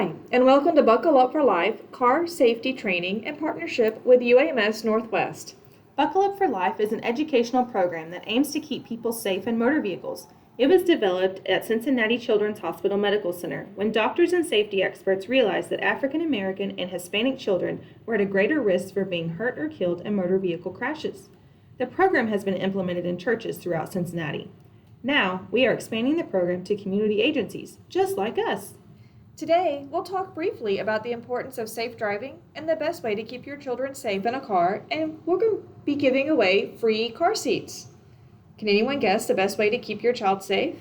Hi, and welcome to Buckle Up for Life Car Safety Training in partnership with UAMS Northwest. Buckle Up for Life is an educational program that aims to keep people safe in motor vehicles. It was developed at Cincinnati Children's Hospital Medical Center when doctors and safety experts realized that African American and Hispanic children were at a greater risk for being hurt or killed in motor vehicle crashes. The program has been implemented in churches throughout Cincinnati. Now, we are expanding the program to community agencies, just like us. Today, we'll talk briefly about the importance of safe driving and the best way to keep your children safe in a car, and we're going to be giving away free car seats. Can anyone guess the best way to keep your child safe?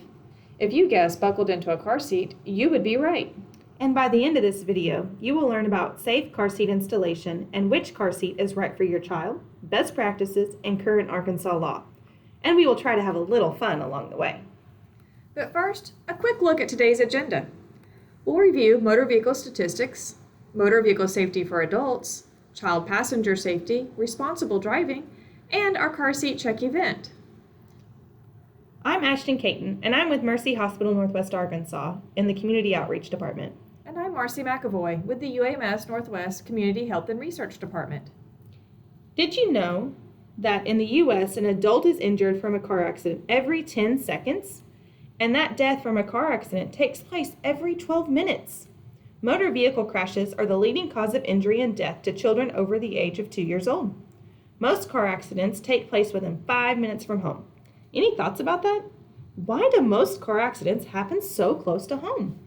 If you guessed buckled into a car seat, you would be right. And by the end of this video, you will learn about safe car seat installation and which car seat is right for your child, best practices, and current Arkansas law. And we will try to have a little fun along the way. But first, a quick look at today's agenda. We'll review motor vehicle statistics, motor vehicle safety for adults, child passenger safety, responsible driving, and our car seat check event. I'm Ashton Caton, and I'm with Mercy Hospital Northwest Arkansas in the Community Outreach Department. And I'm Marcy McAvoy with the UAMS Northwest Community Health and Research Department. Did you know that in the U.S. an adult is injured from a car accident every 10 seconds? And that death from a car accident takes place every 12 minutes. Motor vehicle crashes are the leading cause of injury and death to children over the age of 2 years old. Most car accidents take place within 5 minutes from home. Any thoughts about that? Why do most car accidents happen so close to home?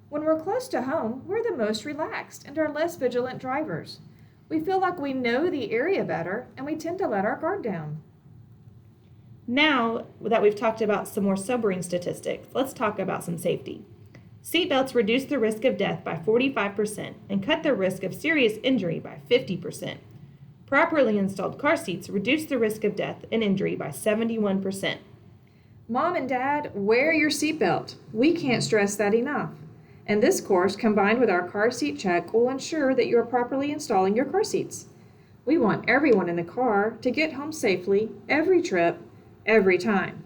When we're close to home, we're the most relaxed and are less vigilant drivers. We feel like we know the area better, and we tend to let our guard down. Now that we've talked about some more sobering statistics, let's talk about some safety. Seatbelts reduce the risk of death by 45% and cut the risk of serious injury by 50%. Properly installed car seats reduce the risk of death and injury by 71%. Mom and Dad, wear your seatbelt. We can't stress that enough. And this course, combined with our car seat check, will ensure that you are properly installing your car seats. We want everyone in the car to get home safely, every trip, every time.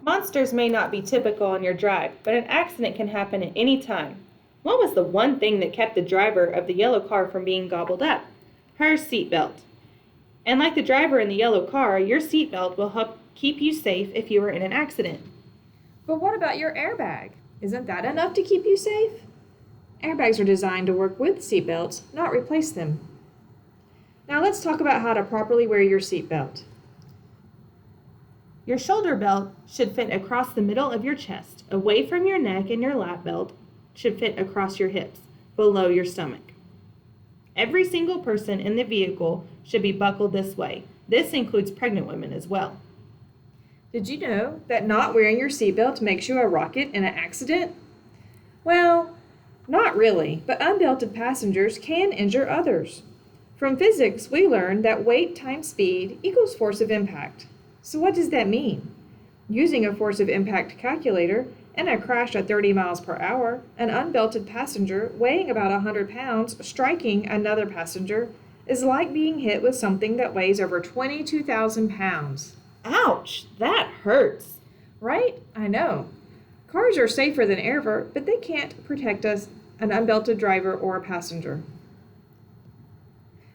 Monsters may not be typical on your drive, but an accident can happen at any time. What was the one thing that kept the driver of the yellow car from being gobbled up? Her seatbelt. And like the driver in the yellow car, your seatbelt will help keep you safe if you are in an accident. But what about your airbag? Isn't that enough to keep you safe? Airbags are designed to work with seatbelts, not replace them. Now let's talk about how to properly wear your seatbelt. Your shoulder belt should fit across the middle of your chest, away from your neck, and your lap belt should fit across your hips, below your stomach. Every single person in the vehicle should be buckled this way. This includes pregnant women as well. Did you know that not wearing your seatbelt makes you a rocket in an accident? Well, not really, but unbelted passengers can injure others. From physics, we learned that weight times speed equals force of impact. So what does that mean? Using a force of impact calculator, in a crash at 30 miles per hour, an unbelted passenger weighing about 100 pounds striking another passenger is like being hit with something that weighs over 22,000 pounds. Ouch, that hurts. Right? I know. Cars are safer than ever, but they can't protect us, an unbelted driver or a passenger.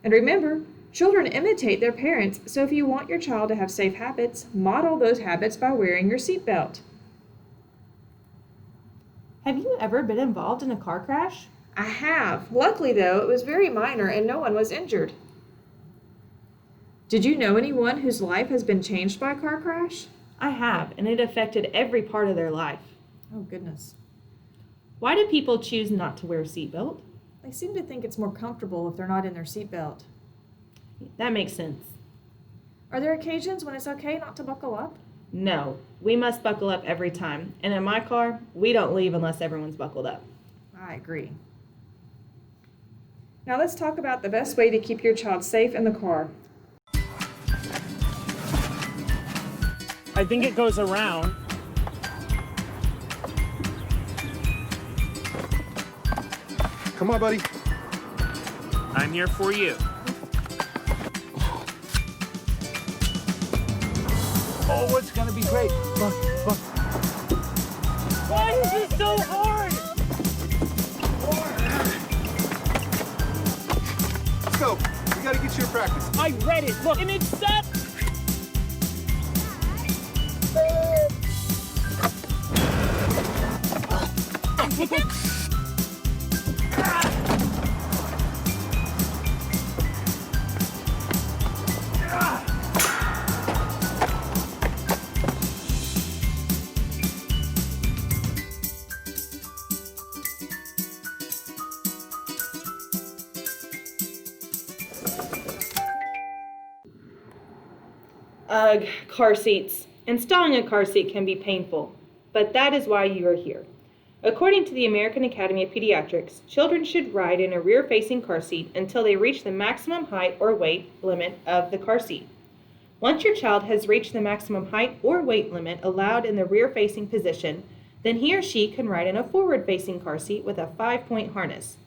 And remember, children imitate their parents, so if you want your child to have safe habits, model those habits by wearing your seatbelt. Have you ever been involved in a car crash? I have. Luckily, though, it was very minor and no one was injured. Did you know anyone whose life has been changed by a car crash? I have, and it affected every part of their life. Oh, goodness. Why do people choose not to wear a seatbelt? They seem to think it's more comfortable if they're not in their seatbelt. That makes sense. Are there occasions when it's okay not to buckle up? No, we must buckle up every time. And in my car, we don't leave unless everyone's buckled up. I agree. Now let's talk about the best way to keep your child safe in the car. I think it goes around. Come on, buddy. I'm here for you. Oh, it's gonna be great. Look, look. Why is this so hard? Let's go. We gotta get you to practice. I read it. Look, and it sucks. Ugh, car seats. Installing a car seat can be painful, but that is why you are here. According to the American Academy of Pediatrics, children should ride in a rear-facing car seat until they reach the maximum height or weight limit of the car seat. Once your child has reached the maximum height or weight limit allowed in the rear-facing position, then he or she can ride in a forward-facing car seat with a 5-point harness.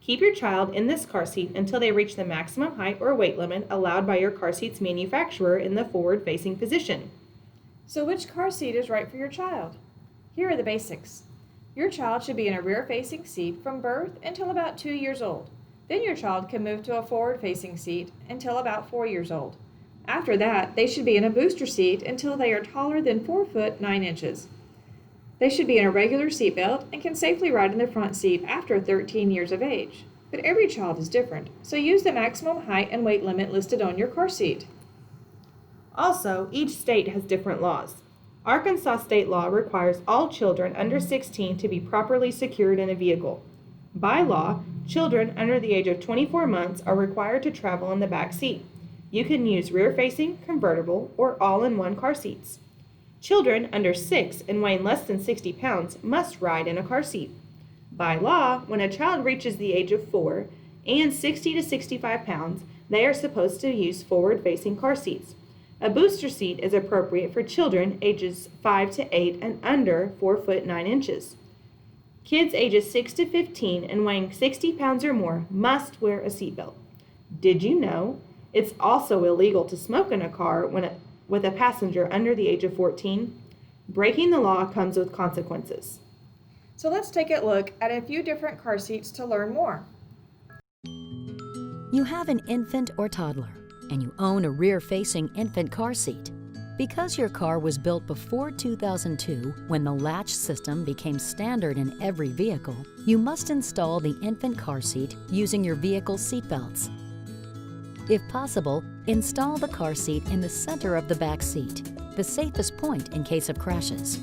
Keep your child in this car seat until they reach the maximum height or weight limit allowed by your car seat's manufacturer in the forward-facing position. So which car seat is right for your child? Here are the basics. Your child should be in a rear-facing seat from birth until about 2 years old. Then your child can move to a forward-facing seat until about 4 years old. After that, they should be in a booster seat until they are taller than 4 foot 9 inches. They should be in a regular seatbelt and can safely ride in the front seat after 13 years of age. But every child is different, so use the maximum height and weight limit listed on your car seat. Also, each state has different laws. Arkansas state law requires all children under 16 to be properly secured in a vehicle. By law, children under the age of 24 months are required to travel in the back seat. You can use rear-facing, convertible, or all-in-one car seats. Children under 6 and weighing less than 60 pounds must ride in a car seat. By law, when a child reaches the age of 4 and 60 to 65 pounds, they are supposed to use forward-facing car seats. A booster seat is appropriate for children ages 5 to 8 and under 4 foot 9 inches. Kids ages 6 to 15 and weighing 60 pounds or more must wear a seatbelt. Did you know it's also illegal to smoke in a car with a passenger under the age of 14? Breaking the law comes with consequences. So let's take a look at a few different car seats to learn more. You have an infant or toddler, and you own a rear-facing infant car seat. Because your car was built before 2002, when the latch system became standard in every vehicle, you must install the infant car seat using your vehicle's seatbelts. If possible, install the car seat in the center of the back seat, the safest point in case of crashes.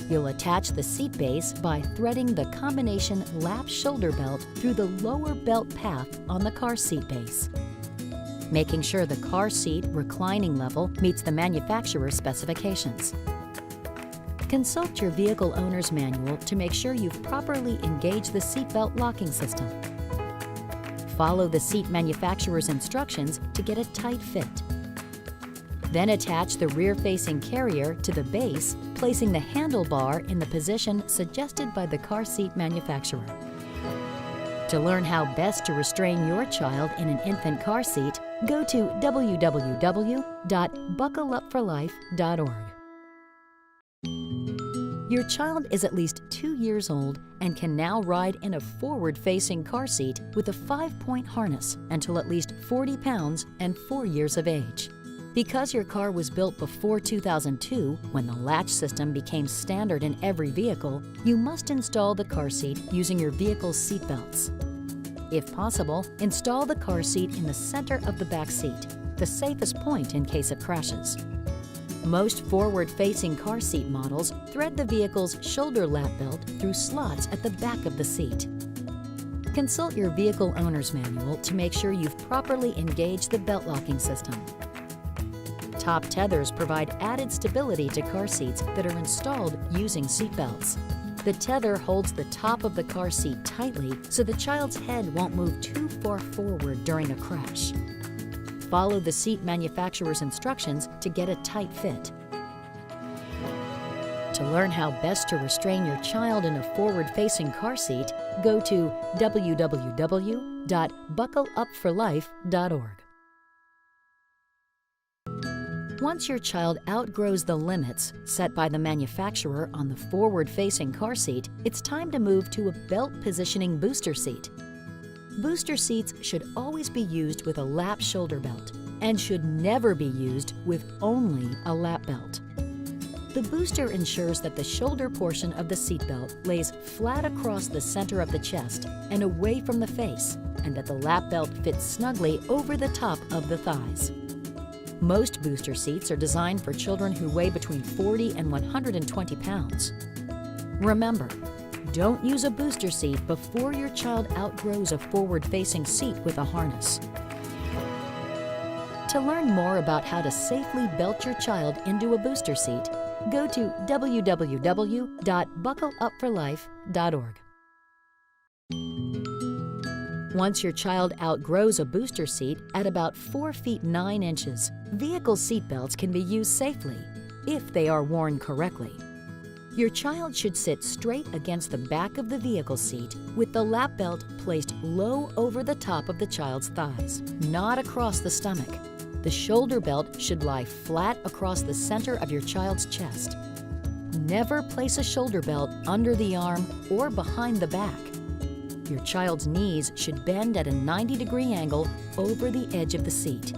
You'll attach the seat base by threading the combination lap shoulder belt through the lower belt path on the car seat base, making sure the car seat reclining level meets the manufacturer's specifications. Consult your vehicle owner's manual to make sure you've properly engaged the seatbelt locking system. Follow the seat manufacturer's instructions to get a tight fit. Then attach the rear-facing carrier to the base, placing the handlebar in the position suggested by the car seat manufacturer. To learn how best to restrain your child in an infant car seat, go to www.buckleupforlife.org. Your child is at least 2 years old and can now ride in a forward-facing car seat with a 5-point harness until at least 40 pounds and 4 years of age. Because your car was built before 2002, when the latch system became standard in every vehicle, you must install the car seat using your vehicle's seat belts. If possible, install the car seat in the center of the back seat, the safest point in case of crashes. Most forward-facing car seat models thread the vehicle's shoulder lap belt through slots at the back of the seat. Consult your vehicle owner's manual to make sure you've properly engaged the belt locking system. Top tethers provide added stability to car seats that are installed using seat belts. The tether holds the top of the car seat tightly so the child's head won't move too far forward during a crash. Follow the seat manufacturer's instructions to get a tight fit. To learn how best to restrain your child in a forward-facing car seat, go to www.buckleupforlife.org. Once your child outgrows the limits set by the manufacturer on the forward-facing car seat, it's time to move to a belt positioning booster seat. Booster seats should always be used with a lap shoulder belt and should never be used with only a lap belt. The booster ensures that the shoulder portion of the seatbelt lays flat across the center of the chest and away from the face, and that the lap belt fits snugly over the top of the thighs. Most booster seats are designed for children who weigh between 40 and 120 pounds. Remember, don't use a booster seat before your child outgrows a forward-facing seat with a harness. To learn more about how to safely belt your child into a booster seat, go to www.buckleupforlife.org. Once your child outgrows a booster seat at about 4 feet 9 inches, vehicle seat belts can be used safely if they are worn correctly. Your child should sit straight against the back of the vehicle seat with the lap belt placed low over the top of the child's thighs, not across the stomach. The shoulder belt should lie flat across the center of your child's chest. Never place a shoulder belt under the arm or behind the back. Your child's knees should bend at a 90-degree angle over the edge of the seat.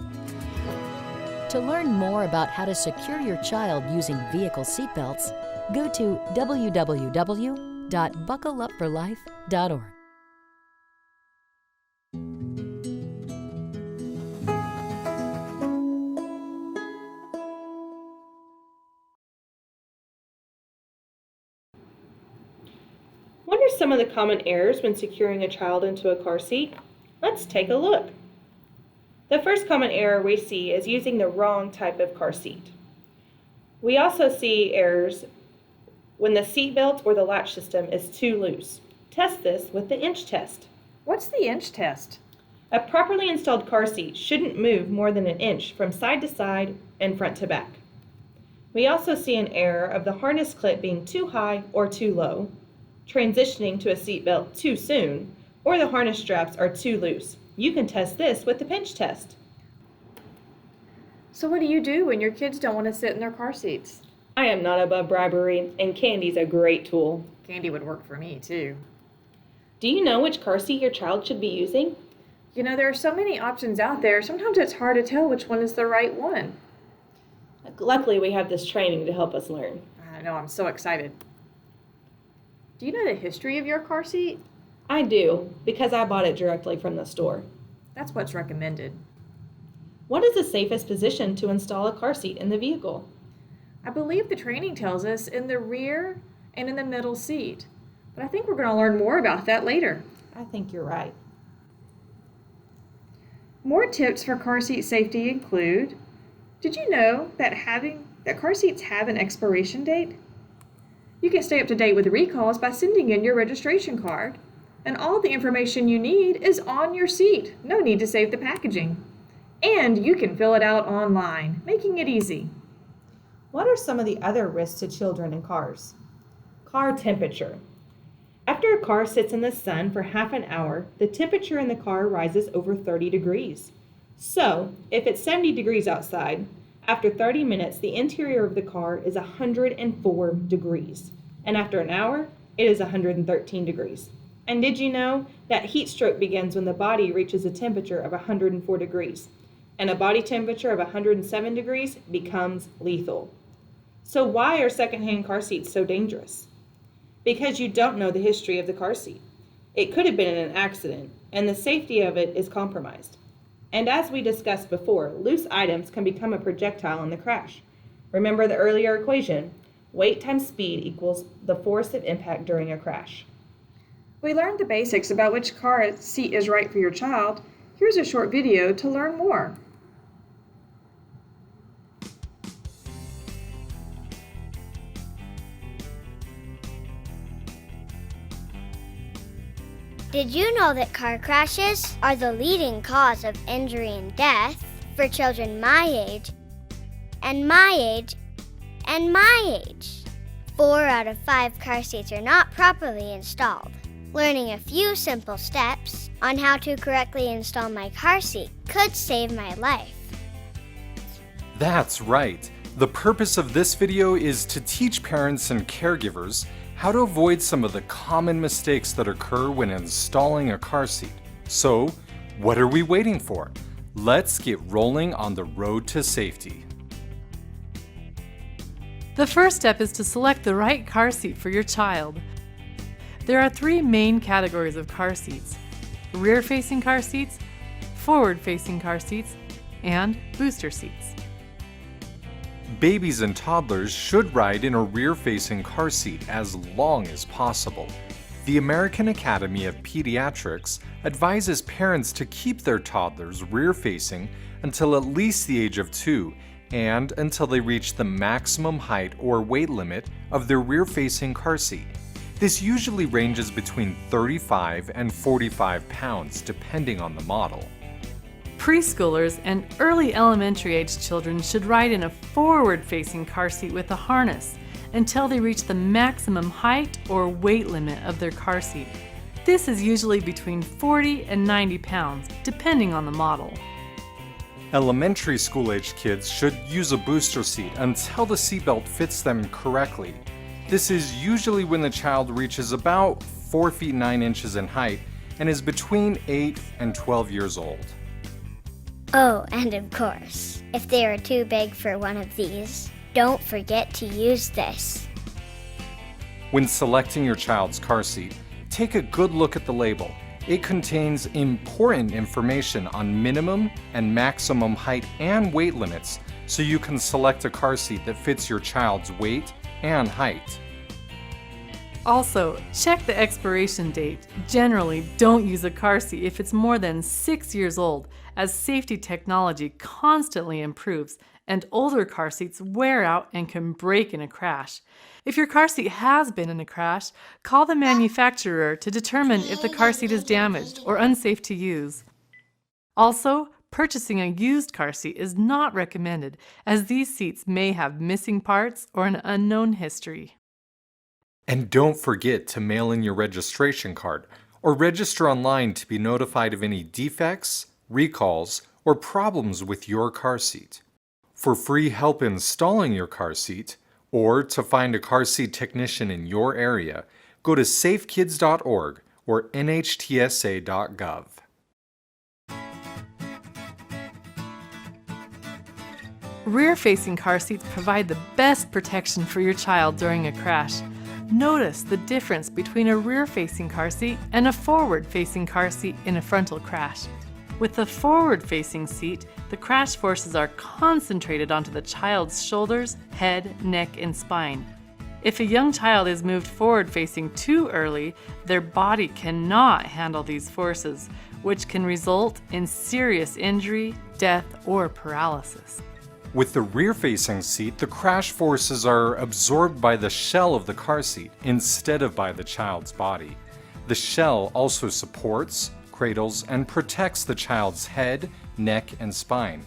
To learn more about how to secure your child using vehicle seat belts, go to www.buckleupforlife.org. What are some of the common errors when securing a child into a car seat? Let's take a look. The first common error we see is using the wrong type of car seat. We also see errors when the seat belt or the latch system is too loose. Test this with the inch test. What's the inch test? A properly installed car seat shouldn't move more than an inch from side to side and front to back. We also see an error of the harness clip being too high or too low, transitioning to a seat belt too soon, or the harness straps are too loose. You can test this with the pinch test. So what do you do when your kids don't want to sit in their car seats? I am not above bribery, and candy's a great tool. Candy would work for me, too. Do you know which car seat your child should be using? You know, there are so many options out there, sometimes it's hard to tell which one is the right one. Luckily, we have this training to help us learn. I know, I'm so excited. Do you know the history of your car seat? I do, because I bought it directly from the store. That's what's recommended. What is the safest position to install a car seat in the vehicle? I believe the training tells us in the rear and in the middle seat, but I think we're going to learn more about that later. I think you're right. More tips for car seat safety include, did you know that car seats have an expiration date? You can stay up to date with recalls by sending in your registration card, and all the information you need is on your seat. No need to save the packaging. And you can fill it out online, making it easy. What are some of the other risks to children in cars? Car temperature. After a car sits in the sun for half an hour, the temperature in the car rises over 30 degrees. So, if it's 70 degrees outside, after 30 minutes, the interior of the car is 104 degrees. And after an hour, it is 113 degrees. And did you know that heat stroke begins when the body reaches a temperature of 104 degrees? And a body temperature of 107 degrees becomes lethal. So why are secondhand car seats so dangerous? Because you don't know the history of the car seat. It could have been in an accident, and the safety of it is compromised. And as we discussed before, loose items can become a projectile in the crash. Remember the earlier equation, weight times speed equals the force of impact during a crash. We learned the basics about which car seat is right for your child. Here's a short video to learn more. Did you know that car crashes are the leading cause of injury and death for children my age, and my age, and my age? 4 out of 5 car seats are not properly installed. Learning a few simple steps on how to correctly install my car seat could save my life. That's right. The purpose of this video is to teach parents and caregivers how to avoid some of the common mistakes that occur when installing a car seat. So, what are we waiting for? Let's get rolling on the road to safety. The first step is to select the right car seat for your child. There are 3 main categories of car seats: rear-facing car seats, forward-facing car seats, and booster seats. Babies and toddlers should ride in a rear-facing car seat as long as possible. The American Academy of Pediatrics advises parents to keep their toddlers rear-facing until at least the age of 2 and until they reach the maximum height or weight limit of their rear-facing car seat. This usually ranges between 35 and 45 pounds depending on the model. Preschoolers and early elementary-age children should ride in a forward-facing car seat with a harness until they reach the maximum height or weight limit of their car seat. This is usually between 40 and 90 pounds, depending on the model. Elementary school-age kids should use a booster seat until the seatbelt fits them correctly. This is usually when the child reaches about 4 feet 9 inches in height and is between 8 and 12 years old. Oh, and of course, if they are too big for one of these, don't forget to use this. When selecting your child's car seat, take a good look at the label. It contains important information on minimum and maximum height and weight limits, so you can select a car seat that fits your child's weight and height. Also, check the expiration date. Generally, don't use a car seat if it's more than 6 years old, as safety technology constantly improves and older car seats wear out and can break in a crash. If your car seat has been in a crash, call the manufacturer to determine if the car seat is damaged or unsafe to use. Also, purchasing a used car seat is not recommended, as these seats may have missing parts or an unknown history. And don't forget to mail in your registration card or register online to be notified of any defects, recalls, or problems with your car seat. For free help installing your car seat, or to find a car seat technician in your area, go to safekids.org or nhtsa.gov. Rear-facing car seats provide the best protection for your child during a crash. Notice the difference between a rear-facing car seat and a forward-facing car seat in a frontal crash. With the forward-facing seat, the crash forces are concentrated onto the child's shoulders, head, neck, and spine. If a young child is moved forward-facing too early, their body cannot handle these forces, which can result in serious injury, death, or paralysis. With the rear-facing seat, the crash forces are absorbed by the shell of the car seat instead of by the child's body. The shell also supports, cradles, and protects the child's head, neck, and spine.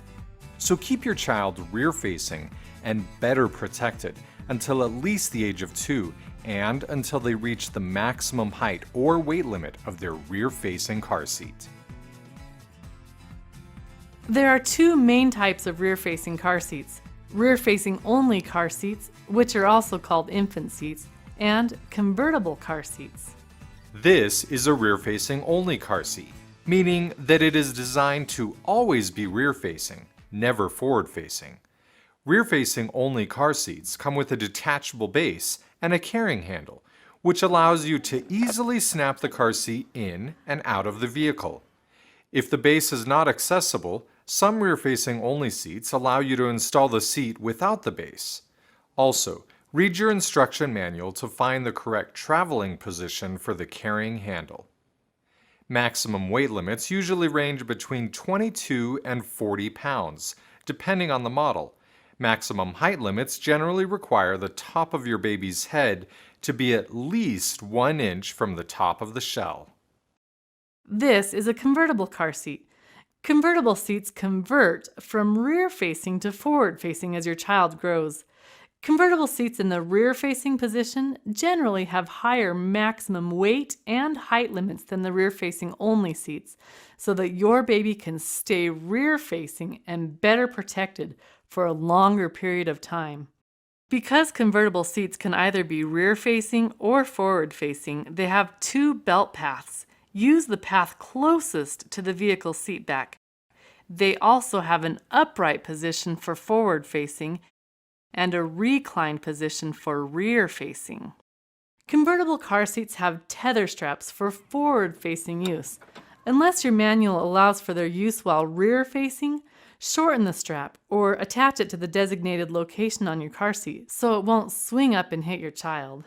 So keep your child rear-facing and better protected until at least the age of 2 and until they reach the maximum height or weight limit of their rear-facing car seat. There are 2 main types of rear-facing car seats: rear-facing only car seats, which are also called infant seats, and convertible car seats. This is a rear-facing only car seat, meaning that it is designed to always be rear-facing, never forward-facing. Rear-facing only car seats come with a detachable base and a carrying handle, which allows you to easily snap the car seat in and out of the vehicle. If the base is not accessible, some rear-facing only seats allow you to install the seat without the base. Also, read your instruction manual to find the correct traveling position for the carrying handle. Maximum weight limits usually range between 22 and 40 pounds, depending on the model. Maximum height limits generally require the top of your baby's head to be at least 1 inch from the top of the shell. This is a convertible car seat. Convertible seats convert from rear-facing to forward-facing as your child grows. Convertible seats in the rear-facing position generally have higher maximum weight and height limits than the rear-facing only seats, so that your baby can stay rear-facing and better protected for a longer period of time. Because convertible seats can either be rear-facing or forward-facing, they have two belt paths. Use the path closest to the vehicle seat back. They also have an upright position for forward-facing and a reclined position for rear-facing. Convertible car seats have tether straps for forward-facing use. Unless your manual allows for their use while rear-facing, shorten the strap or attach it to the designated location on your car seat so it won't swing up and hit your child.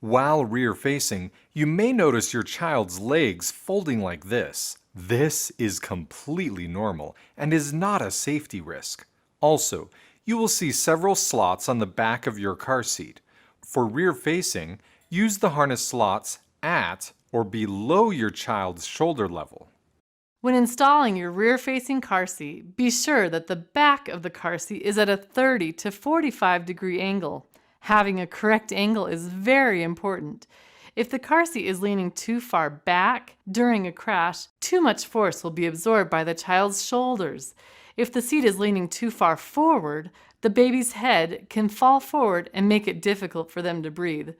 While rear-facing, you may notice your child's legs folding like this. This is completely normal and is not a safety risk. Also, you will see several slots on the back of your car seat. For rear-facing, use the harness slots at or below your child's shoulder level. When installing your rear-facing car seat, be sure that the back of the car seat is at a 30 to 45 degree angle. Having a correct angle is very important. If the car seat is leaning too far back during a crash, too much force will be absorbed by the child's shoulders. If the seat is leaning too far forward, the baby's head can fall forward and make it difficult for them to breathe.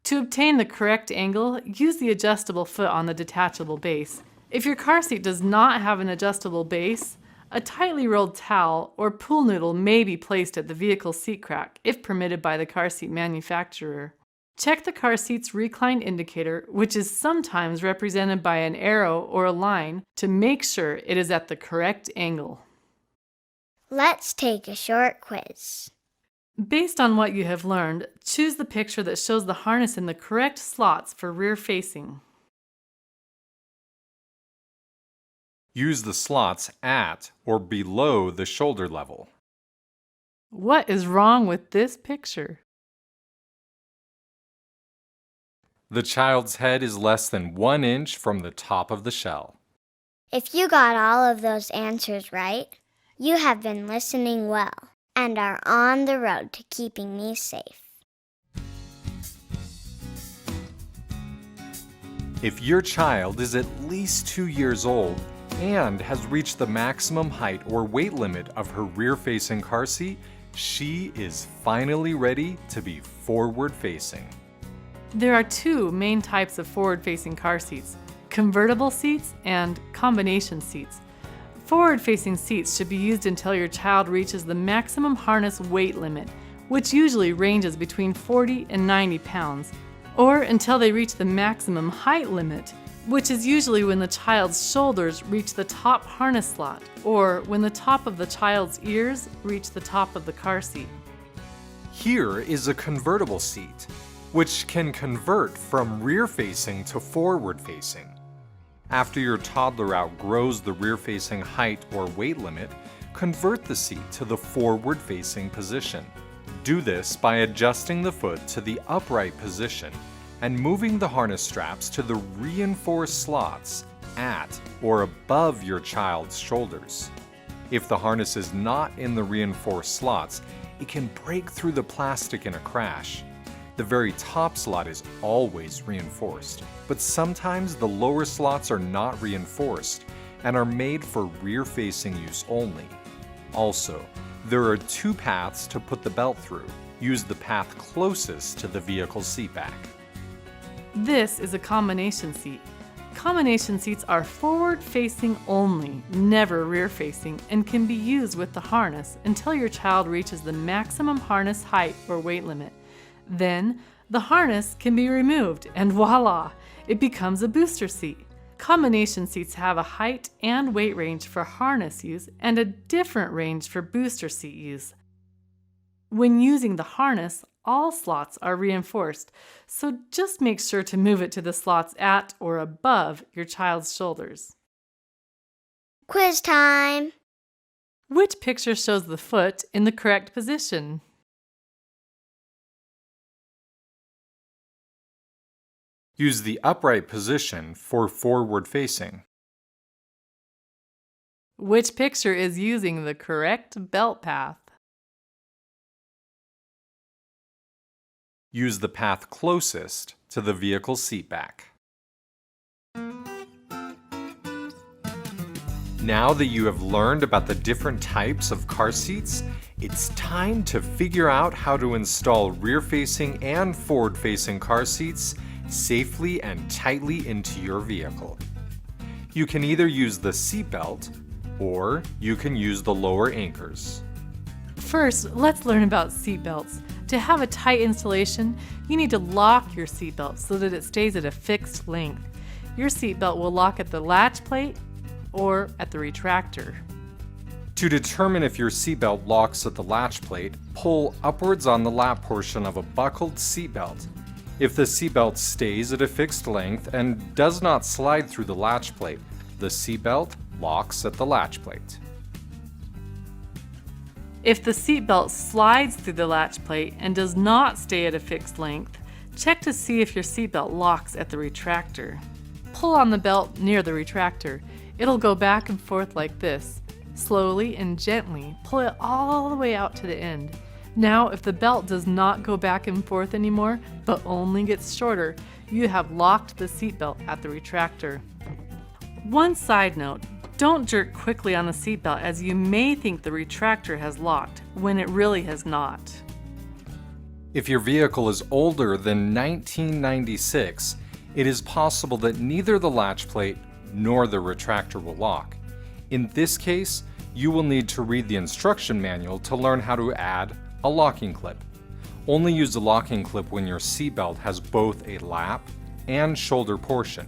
To obtain the correct angle, use the adjustable foot on the detachable base. If your car seat does not have an adjustable base, a tightly rolled towel or pool noodle may be placed at the vehicle seat crack if permitted by the car seat manufacturer. Check the car seat's recline indicator, which is sometimes represented by an arrow or a line, to make sure it is at the correct angle. Let's take a short quiz. Based on what you have learned, choose the picture that shows the harness in the correct slots for rear-facing. Use the slots at or below the shoulder level. What is wrong with this picture? The child's head is less than 1 inch from the top of the shell. If you got all of those answers right, you have been listening well and are on the road to keeping me safe. If your child is at least 2 years old and has reached the maximum height or weight limit of her rear-facing car seat, she is finally ready to be forward-facing. There are two main types of forward-facing car seats: convertible seats and combination seats. Forward-facing seats should be used until your child reaches the maximum harness weight limit, which usually ranges between 40 and 90 pounds, or until they reach the maximum height limit, which is usually when the child's shoulders reach the top harness slot, or when the top of the child's ears reach the top of the car seat. Here is a convertible seat, which can convert from rear-facing to forward-facing. After your toddler outgrows the rear-facing height or weight limit, convert the seat to the forward-facing position. Do this by adjusting the foot to the upright position and moving the harness straps to the reinforced slots at or above your child's shoulders. If the harness is not in the reinforced slots, it can break through the plastic in a crash. The very top slot is always reinforced, but sometimes the lower slots are not reinforced and are made for rear-facing use only. Also, there are two paths to put the belt through. Use the path closest to the vehicle seat back. This is a combination seat. Combination seats are forward-facing only, never rear-facing, and can be used with the harness until your child reaches the maximum harness height or weight limit. Then, the harness can be removed, and voila, it becomes a booster seat. Combination seats have a height and weight range for harness use and a different range for booster seat use. When using the harness, all slots are reinforced, so just make sure to move it to the slots at or above your child's shoulders. Quiz time! Which picture shows the foot in the correct position? Use the upright position for forward facing. Which picture is using the correct belt path? Use the path closest to the vehicle seat back. Now that you have learned about the different types of car seats, it's time to figure out how to install rear-facing and forward-facing car seats safely and tightly into your vehicle. You can either use the seat belt or you can use the lower anchors. First, let's learn about seat belts. To have a tight installation, you need to lock your seat belt so that it stays at a fixed length. Your seat belt will lock at the latch plate or at the retractor. To determine if your seatbelt locks at the latch plate, pull upwards on the lap portion of a buckled seatbelt. If the seatbelt stays at a fixed length and does not slide through the latch plate, the seatbelt locks at the latch plate. If the seatbelt slides through the latch plate and does not stay at a fixed length, check to see if your seatbelt locks at the retractor. Pull on the belt near the retractor. It'll go back and forth like this. Slowly and gently pull it all the way out to the end. Now, if the belt does not go back and forth anymore, but only gets shorter, you have locked the seatbelt at the retractor. One side note, don't jerk quickly on the seatbelt as you may think the retractor has locked when it really has not. If your vehicle is older than 1996, it is possible that neither the latch plate nor the retractor will lock. In this case, you will need to read the instruction manual to learn how to add a locking clip. Only use the locking clip when your seatbelt has both a lap and shoulder portion.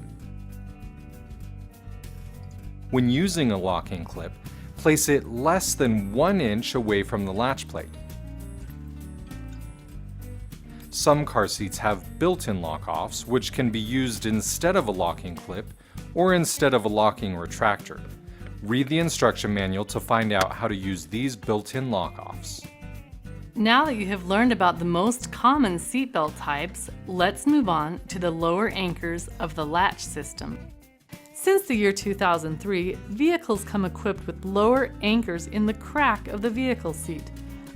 When using a locking clip, place it less than 1 inch away from the latch plate. Some car seats have built-in lock-offs, which can be used instead of a locking clip or instead of a locking retractor. Read the instruction manual to find out how to use these built-in lock-offs. Now that you have learned about the most common seatbelt types, let's move on to the lower anchors of the latch system. Since the year 2003, vehicles come equipped with lower anchors in the crack of the vehicle seat.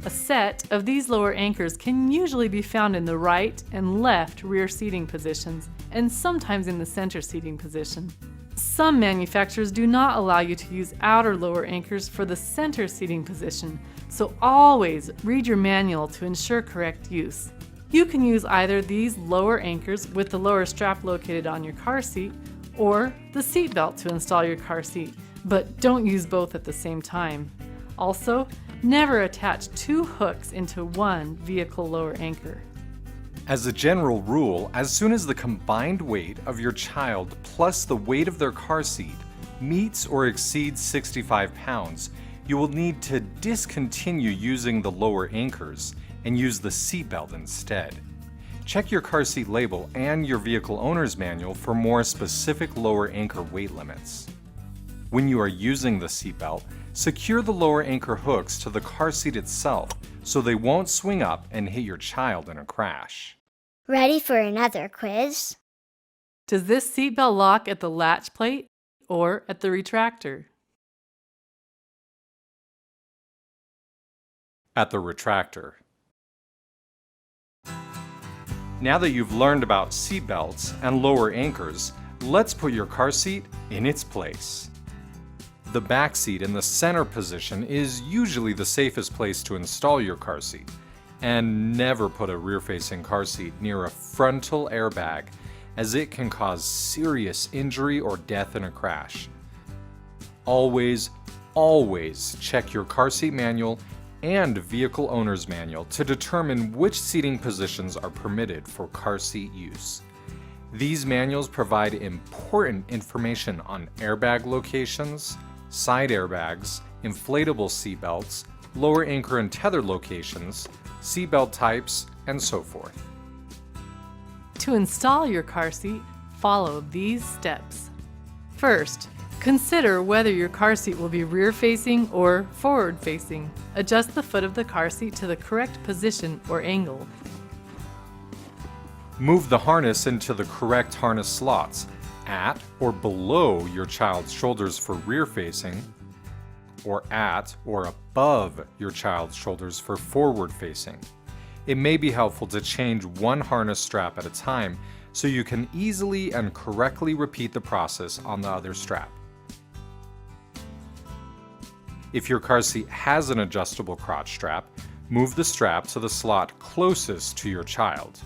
A set of these lower anchors can usually be found in the right and left rear seating positions, and sometimes in the center seating position. Some manufacturers do not allow you to use outer lower anchors for the center seating position, so always read your manual to ensure correct use. You can use either these lower anchors with the lower strap located on your car seat, or the seat belt to install your car seat, but don't use both at the same time. Also, never attach 2 hooks into one vehicle lower anchor. As a general rule, as soon as the combined weight of your child plus the weight of their car seat meets or exceeds 65 pounds, you will need to discontinue using the lower anchors and use the seat belt instead. Check your car seat label and your vehicle owner's manual for more specific lower anchor weight limits. When you are using the seat belt, secure the lower anchor hooks to the car seat itself so they won't swing up and hit your child in a crash. Ready for another quiz? Does this seatbelt lock at the latch plate or at the retractor? At the retractor. Now that you've learned about seat belts and lower anchors, let's put your car seat in its place. The back seat in the center position is usually the safest place to install your car seat. And never put a rear-facing car seat near a frontal airbag, as it can cause serious injury or death in a crash. Always, always check your car seat manual and vehicle owner's manual to determine which seating positions are permitted for car seat use. These manuals provide important information on airbag locations, side airbags, inflatable seat belts, lower anchor and tether locations, seatbelt types, and so forth. To install your car seat, follow these steps. First, consider whether your car seat will be rear-facing or forward-facing. Adjust the foot of the car seat to the correct position or angle. Move the harness into the correct harness slots, at or below your child's shoulders for rear facing, or at or above your child's shoulders for forward facing. It may be helpful to change one harness strap at a time so you can easily and correctly repeat the process on the other strap. If your car seat has an adjustable crotch strap, move the strap to the slot closest to your child.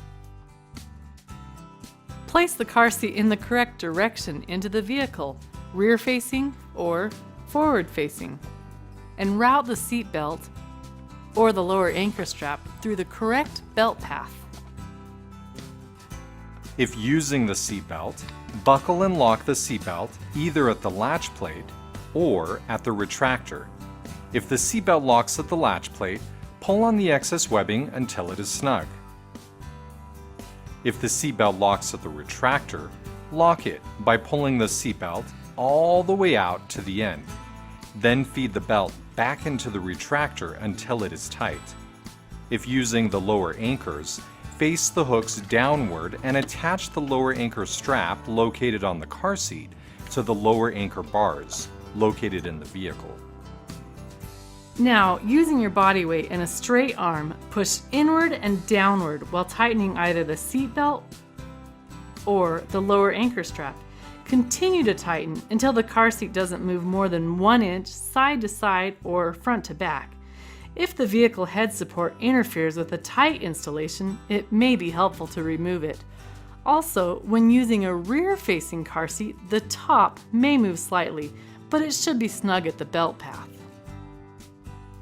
Place the car seat in the correct direction into the vehicle, rear facing or forward facing, and route the seat belt or the lower anchor strap through the correct belt path. If using the seat belt, buckle and lock the seat belt either at the latch plate or at the retractor. If the seat belt locks at the latch plate, pull on the excess webbing until it is snug. If the seat belt locks at the retractor, lock it by pulling the seat belt all the way out to the end. Then feed the belt back into the retractor until it is tight. If using the lower anchors, face the hooks downward and attach the lower anchor strap located on the car seat to the lower anchor bars located in the vehicle. Now, using your body weight and a straight arm, push inward and downward while tightening either the seat belt or the lower anchor strap. Continue to tighten until the car seat doesn't move more than 1 inch side to side or front to back. If the vehicle head support interferes with a tight installation, it may be helpful to remove it. Also, when using a rear-facing car seat, the top may move slightly, but it should be snug at the belt path.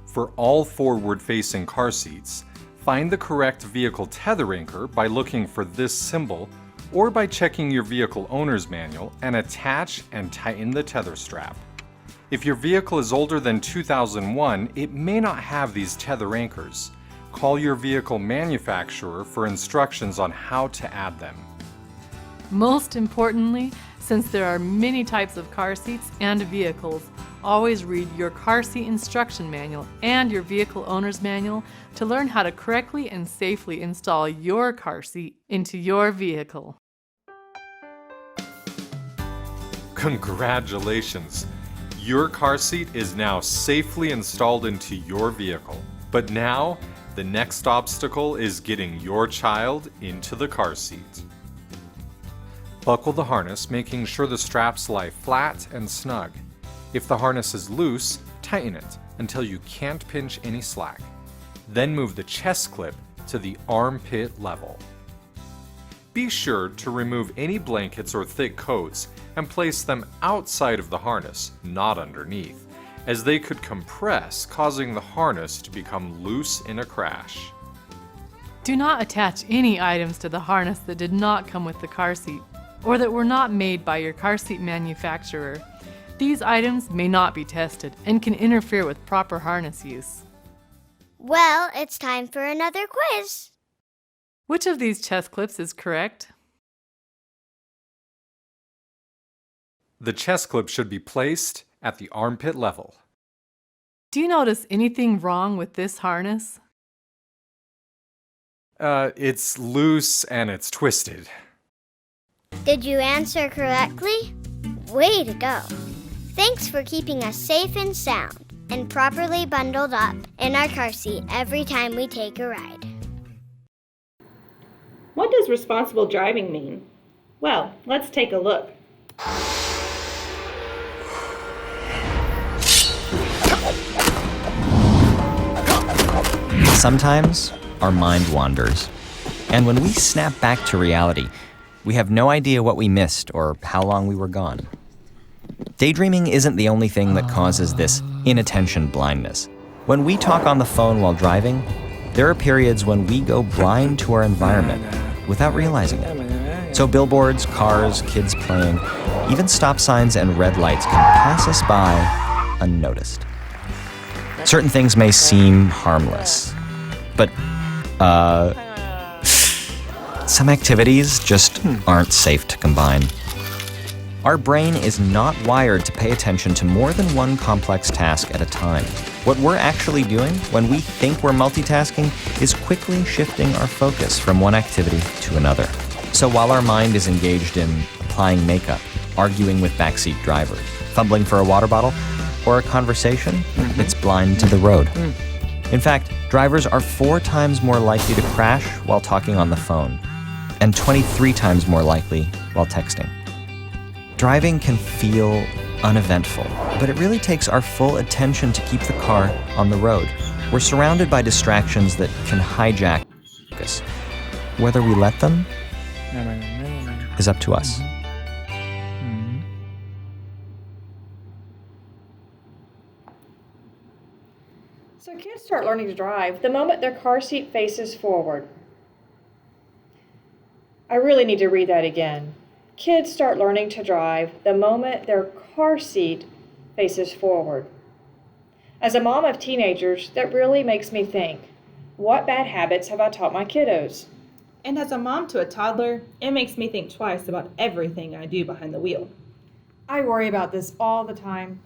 For all forward-facing car seats, find the correct vehicle tether anchor by looking for this symbol or by checking your vehicle owner's manual and attach and tighten the tether strap. If your vehicle is older than 2001, it may not have these tether anchors. Call your vehicle manufacturer for instructions on how to add them. Most importantly, since there are many types of car seats and vehicles, always read your car seat instruction manual and your vehicle owner's manual to learn how to correctly and safely install your car seat into your vehicle. Congratulations! Your car seat is now safely installed into your vehicle. But now, the next obstacle is getting your child into the car seat. Buckle the harness, making sure the straps lie flat and snug. If the harness is loose, tighten it until you can't pinch any slack. Then move the chest clip to the armpit level. Be sure to remove any blankets or thick coats and place them outside of the harness, not underneath, as they could compress, causing the harness to become loose in a crash. Do not attach any items to the harness that did not come with the car seat or that were not made by your car seat manufacturer. These items may not be tested and can interfere with proper harness use. Well, it's time for another quiz. Which of these chest clips is correct? The chest clip should be placed at the armpit level. Do you notice anything wrong with this harness? It's loose and it's twisted. Did you answer correctly? Way to go. Thanks for keeping us safe and sound and properly bundled up in our car seat every time we take a ride. What does responsible driving mean? Well, let's take a look. Sometimes our mind wanders, and when we snap back to reality, we have no idea what we missed or how long we were gone. Daydreaming isn't the only thing that causes this inattention blindness. When we talk on the phone while driving, there are periods when we go blind to our environment without realizing it. So billboards, cars, kids playing, even stop signs and red lights can pass us by unnoticed. Certain things may seem harmless, but some activities just aren't safe to combine. Our brain is not wired to pay attention to more than one complex task at a time. What we're actually doing when we think we're multitasking is quickly shifting our focus from one activity to another. So while our mind is engaged in applying makeup, arguing with backseat drivers, fumbling for a water bottle, or a conversation, it's blind to the road. In fact, drivers are 4 times more likely to crash while talking on the phone, and 23 times more likely while texting. Driving can feel uneventful, but it really takes our full attention to keep the car on the road. We're surrounded by distractions that can hijack focus. Whether we let them is up to us. So kids start learning to drive the moment their car seat faces forward. I really need to read that again. Kids start learning to drive the moment their car seat faces forward. As a mom of teenagers, that really makes me think, what bad habits have I taught my kiddos? And as a mom to a toddler, it makes me think twice about everything I do behind the wheel. I worry about this all the time.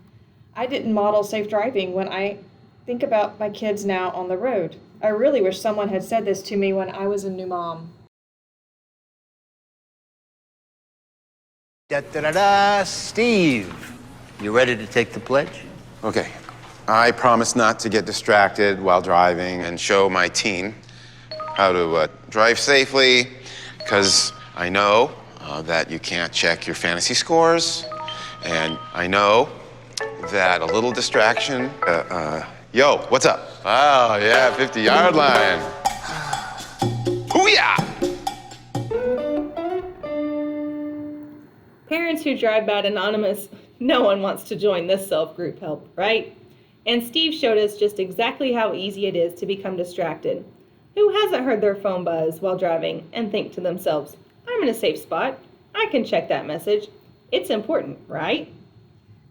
I didn't model safe driving when I think about my kids now on the road. I really wish someone had said this to me when I was a new mom. Steve, you ready to take the pledge? Okay. I promise not to get distracted while driving and show my teen how to drive safely, because I know that you can't check your fantasy scores, and I know that a little distraction... yo, what's up? Oh, yeah, 50-yard line. Hoo-yah! Parents who drive bad anonymous, no one wants to join this self-group help, right? And Steve showed us just exactly how easy it is to become distracted. Who hasn't heard their phone buzz while driving and think to themselves, I'm in a safe spot. I can check that message. It's important, right?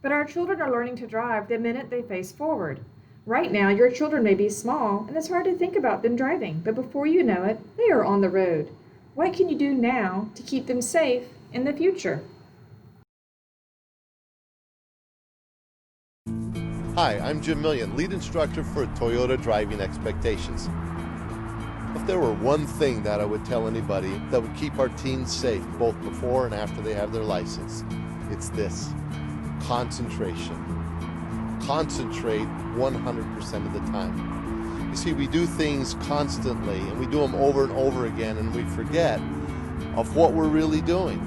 But our children are learning to drive the minute they face forward. Right now, your children may be small, and it's hard to think about them driving, but before you know it, they are on the road. What can you do now to keep them safe in the future? Hi, I'm Jim Million, lead instructor for Toyota Driving Expectations. If there were one thing that I would tell anybody that would keep our teens safe both before and after they have their license, it's this: concentration. Concentrate 100% of the time. You see, we do things constantly and we do them over and over again, and we forget of what we're really doing.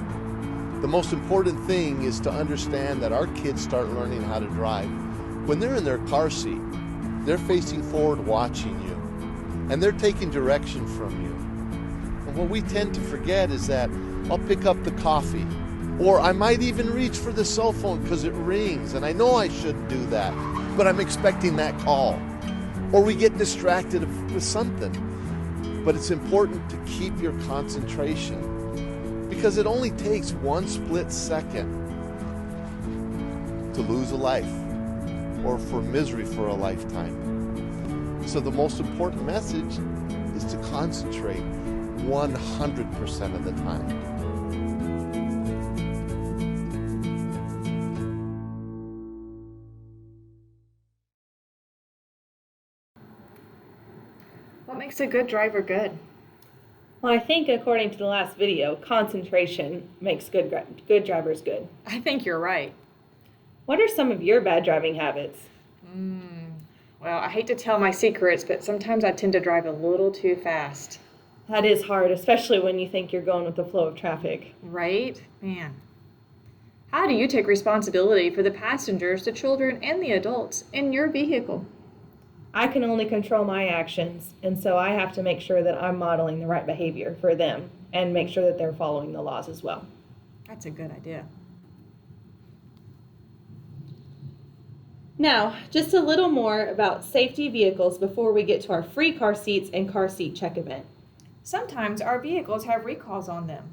The most important thing is to understand that our kids start learning how to drive when they're in their car seat. They're facing forward watching you, and they're taking direction from you. And what we tend to forget is that I'll pick up the coffee, or I might even reach for the cell phone because it rings, and I know I shouldn't do that, but I'm expecting that call. Or we get distracted with something. But it's important to keep your concentration, because it only takes one split second to lose a life, or for misery for a lifetime. So the most important message is to concentrate 100% of the time. What makes a good driver good? Well, I think according to the last video, concentration makes good drivers good. I think you're right. What are some of your bad driving habits? Well, I hate to tell my secrets, but sometimes I tend to drive a little too fast. That is hard, especially when you think you're going with the flow of traffic. Right? Man. How do you take responsibility for the passengers, the children, and the adults in your vehicle? I can only control my actions, and so I have to make sure that I'm modeling the right behavior for them and make sure that they're following the laws as well. That's a good idea. Now, just a little more about safety vehicles before we get to our free car seats and car seat check event. Sometimes our vehicles have recalls on them.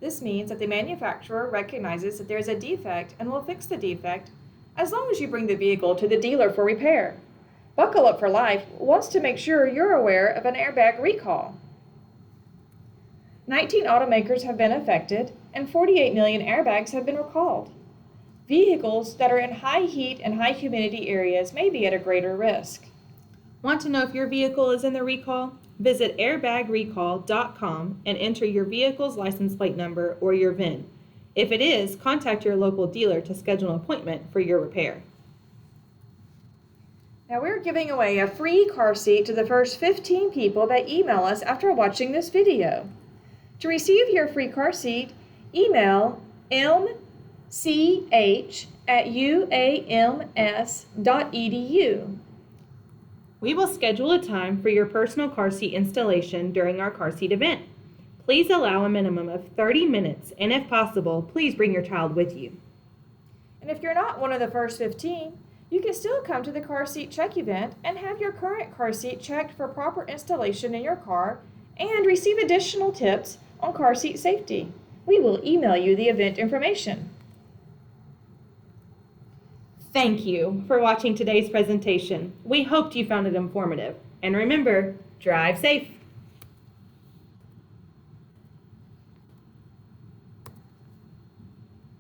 This means that the manufacturer recognizes that there is a defect and will fix the defect as long as you bring the vehicle to the dealer for repair. Buckle Up for Life wants to make sure you're aware of an airbag recall. 19 automakers have been affected, and 48 million airbags have been recalled. Vehicles that are in high heat and high humidity areas may be at a greater risk. Want to know if your vehicle is in the recall? Visit airbagrecall.com and enter your vehicle's license plate number or your VIN. If it is, contact your local dealer to schedule an appointment for your repair. Now we're giving away a free car seat to the first 15 people that email us after watching this video. To receive your free car seat, email mch@uams.edu. We will schedule a time for your personal car seat installation during our car seat event. Please allow a minimum of 30 minutes, and if possible, please bring your child with you. And if you're not one of the first 15, you can still come to the car seat check event and have your current car seat checked for proper installation in your car and receive additional tips on car seat safety. We will email you the event information. Thank you for watching today's presentation. We hoped you found it informative. And remember, drive safe.